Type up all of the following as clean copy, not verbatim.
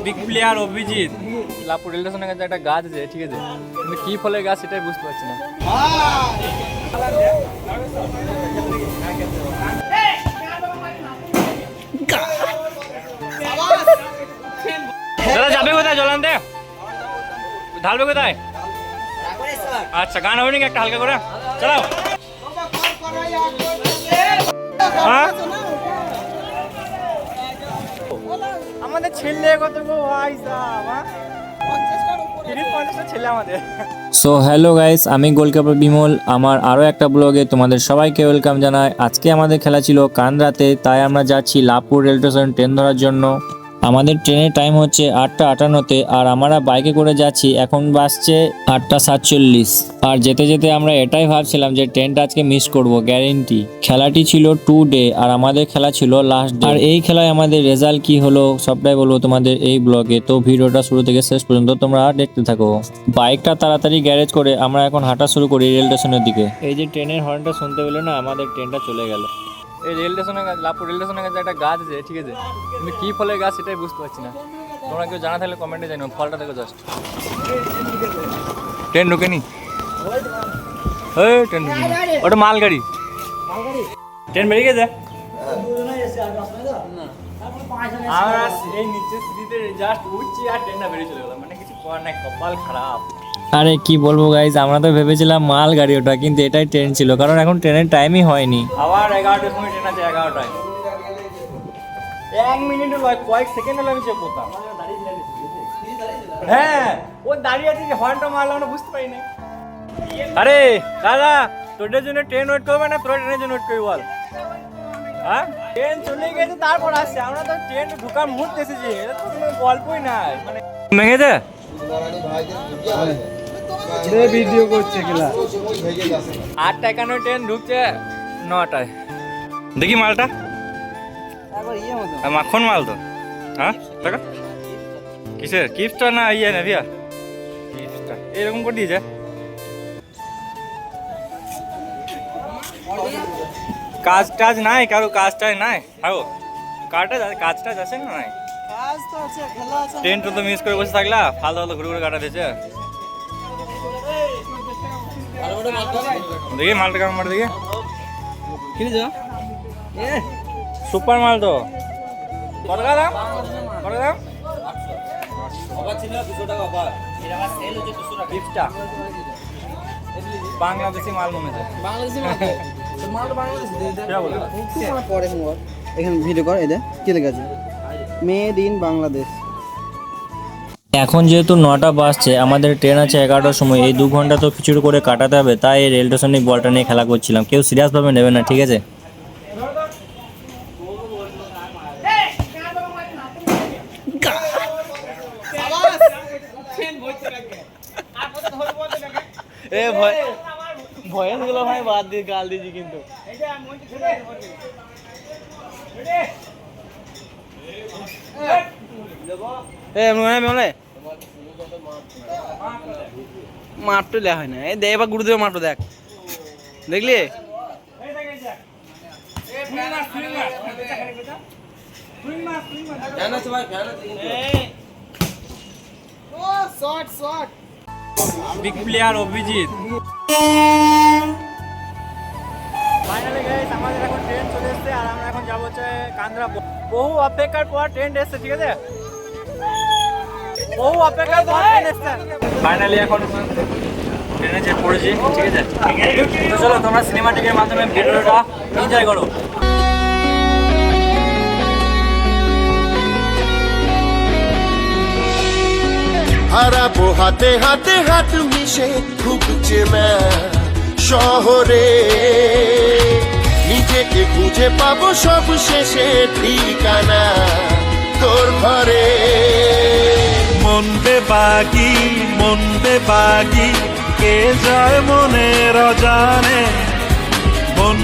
Big player Abhijit. লাপুর rail স্টেশনের কাছে একটা গাছ আছে, ঠিক আছে, কিন্তু কি ফলের গাছ সেটাই বুঝতে পারছি না। দাদা যাবে কোথায়? জল আনতে ঢালবে কোথায়? আচ্ছা, গান হবে নাকি একটা হালকা করে? চালাও। আমাদের ছেলে কত ভাই ছেলে আমাদের। সো হ্যালো গাইস, আমি গোলকিপার বিমল। আমার আরও একটা ব্লগে তোমাদের সবাইকে ওয়েলকাম জানাই। আজকে আমাদের খেলা ছিল কান্দ্রাতে, তাই আমরা যাচ্ছি লাভপুর রেল স্টেশন ট্রেন ধরার জন্য। আমাদের ট্রেনের টাইম হচ্ছে 8:58-তে, আর আমরা বাইকে করে যাচ্ছি। এখন বাজছে 8:47। আর যেতে যেতে আমরা এটাই ভাবছিলাম যে ট্রেনটা আজকে মিস করব গ্যারেন্টি। খেলাটি ছিল 2 ডে, আর আমাদের খেলা ছিল লাস্ট ডে। আর এই খেলায় আমাদের রেজাল্ট কি হলো সবটাই বলবো তোমাদের এই ব্লগে। তো ভিডিওটা শুরু থেকে শেষ পর্যন্ত তোমরা দেখতে থাকো। বাইকটা তাড়াতাড়ি গ্যারেজ করে আমরা এখন হাঁটা শুরু করি রেল স্টেশনের দিকে। এই যে ট্রেনের হর্নটা শুনতে পেলে না, আমাদের ট্রেনটা চলে গেল। এই রেল স্টেশনের কাছে, লাভপুর রেল স্টেশনের কাছে একটা গাছ আছে, ঠিক আছে, কিন্তু কি ফলের গাছ সেটাই বুঝতে পারছি না। তোমরা কেউ জানা থাকলে কমেন্টে জানো। ফলটা দেখো জাস্ট। ট্রেন ঢুকেনি, ট্রেন ঢুকেনি, ওটা মালগাড়ি। ট্রেন বেরিয়ে গেছে। আমরা এই নিচে সিটিতে জাস্ট উঠছি আর ট্রেনটা বেরিয়ে চলে গেলাম, মানে কিছু করার নাই, কপাল খারাপ। আরে কি বলবো গাইজ, আমরা তো ভেবেছিলাম মাল গাড়ি ওটা, কিন্তু এটাই ট্রেন ছিল, কারণ এখন ট্রেনের টাইমই হয়নি। আবার 11টার সময় ট্রেন আছে, 11টায়। 1 মিনিট লয়, কয়েক সেকেন্ড আমি চেক করতাম। হ্যাঁ, ও দাঁড়িয়ে আছে, হর্নটা মারলাম না, বুঝতে পারি না। আরে দাদা, তোদের জন্য ট্রেন ওয়েট করবে না তোর ট্রেনের জন্য ওয়েট করবি বল? হ্যাঁ, ট্রেন চলে গেছে তারপর আসছে, আমরা তো ট্রেন ঢোকার মুহূর্তে এসেছি। এটা তো কোনো গল্পই নাই, মানে ভেঙেছে। ভিডিও করছে গেলা 8:51 ট্রেন ঢুকছে 9টায়। দেখি মালটা মাখন মাল তো। হ্যাঁ টাকা কিসের কিফটা না ইয়ে না ভিয়া এরকম করে দিয়েছে। কাজ টাজ নাই, কারো কাজ টাজ নাই। হাও কাজ টাজ আছে না? নাই, ট্রেনটা তো মিস করে বসে থাকলা, ফালতু ফালতু ঘুরে ঘুরে কাটা দিয়েছে। দেখি মালটা কেমন মাল, দেখি সুপার মাল তো। কত টাকা দাম? কত দাম? বাংলাদেশি মাল মনে হচ্ছে। এখানে ভিডিও কর, এদের কি লেখা আছে? Made in Bangladesh. এখন যেহেতু 9টা বাজছে, আমাদের ট্রেন আছে 11টার সময়। এই 2 ঘন্টা তো কিছু করে কাটাতে হবে, তাই এই রেল স্টেশনে বলটা নিয়ে খেলা করছিলাম। কেউ সিরিয়াসভাবে নেবে না, ঠিক আছে? ভয়েসগুলো ভাই বাদ দিয়ে গাল দিয়েছি কিন্তু। মাপটা লেখা হয় না, এই দেখ এবার গুরুদেব মাপটা দেখ, দেখলি? Big player Abhijit. Finally guys, আমাদের এখন ট্রেন চলে এসেছে, আর আমরা এখন যাবো হচ্ছে কান্দ্রা। বহু অপেক্ষার পর ট্রেন এসেছে, ঠিক আছে, বহু অপেক্ষার পর ট্রেন এসেছে। ফাইনালি এখন ট্রেনে চেক পড়েছি, ঠিক আছে। তো চলো তোমরা সিনেমাটিকের মাধ্যমে ভিডিওটা এনজয় করো। হারাবো হাতে হাতে হাত মিশে ঢুকছে না শহরে, নিজেকে খুঁজে পাবো সব শেষে ঠিকানা তোর ঘরে। মন বাগি কে যায় মনের অজানে, মন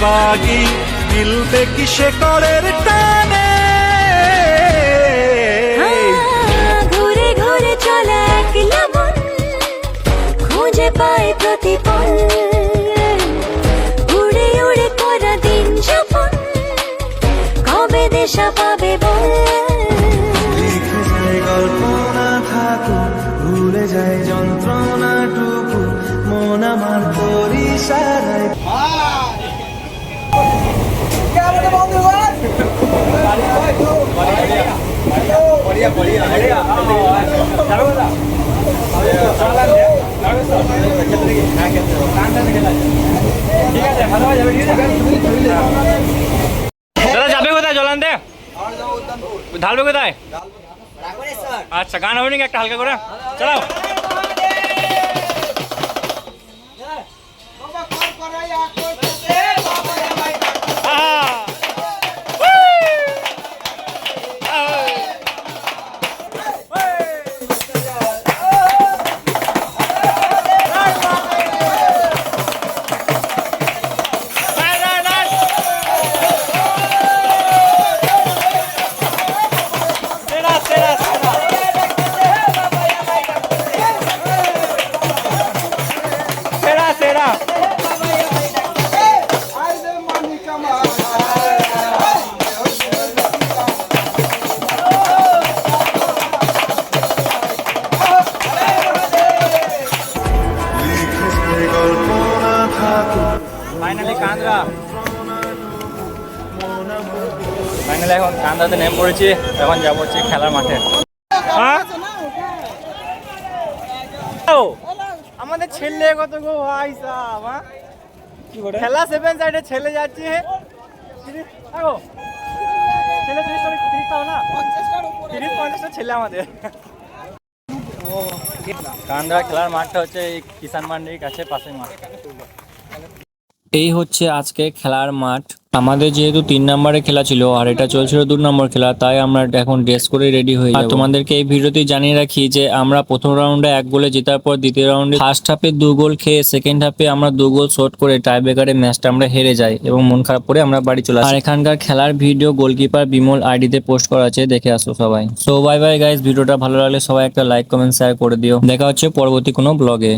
বাগি মিলবে কি সে করের টানে। ঘুরে ঘুরে চলে একলা মন, খুঁজে পায় প্রতিপল, উড়ে উড়ে করা দিন যাপন, কবে দেশা পাবে বল লিখে যায় গল্প না থাকুক, ভুলে যায় যন্ত্রণাটুকু, মন আমার তোর ইশারায়। দাদা যাবে কোথায় জল আনতে? ঢালবে কোথায়? আচ্ছা গান হবে নাকি একটা হালকা করে? চালাও। লিখে যায় গল্প না থাকুক, ফাইনালি কান্দ্রা, ফাইনালি এখন কান্দ্রাতে নেমে পড়েছি। এখন যাবো হচ্ছে খেলার মাঠে। হ্যাঁ? ও, আমাদের ছেলে কত গো ভাই সাহেব, হ্যাঁ? খেলা 7 সাইডে ছেলে যাচ্ছে। ছেলে 30টা না, 30-50টা ছেলে আমাদের। কান্দ্রা খেলার মাঠটা হচ্ছে এই কিষান মান্ডির কাছে, পাশে মাঠ। এই হচ্ছে আজকে খেলার মাঠ। আমাদের যেহেতু 3 নম্বরে খেলা ছিল আর এটা চলছিল 2 নম্বর খেলা, তাই আমরা এখন ড্রেস করে রেডি হয়ে যাবো। আর তোমাদেরকে এই ভিডিওতে জানিয়ে রাখি যে আমরা প্রথম রাউন্ডে 1 গোলে জেতার পর দ্বিতীয় রাউন্ডে ফার্স্ট হাফে 2 গোল খেয়ে সেকেন্ড হাফে আমরা 2 গোল শট করে টাই ব্রেকারে ম্যাচটা আমরা হেরে যাই এবং মন খারাপ করে আমরা বাড়ি চলে আসি। আর এখানকার খেলার ভিডিও গোলকিপার বিমল আইডিতে পোস্ট করা আছে, দেখে আসো সবাই। সো বাই বাই গাইস, ভিডিওটা ভালো লাগলে সবাই একটা লাইক কমেন্ট শেয়ার করে দিও। দেখা হচ্ছে পরবর্তী কোনো ব্লগে।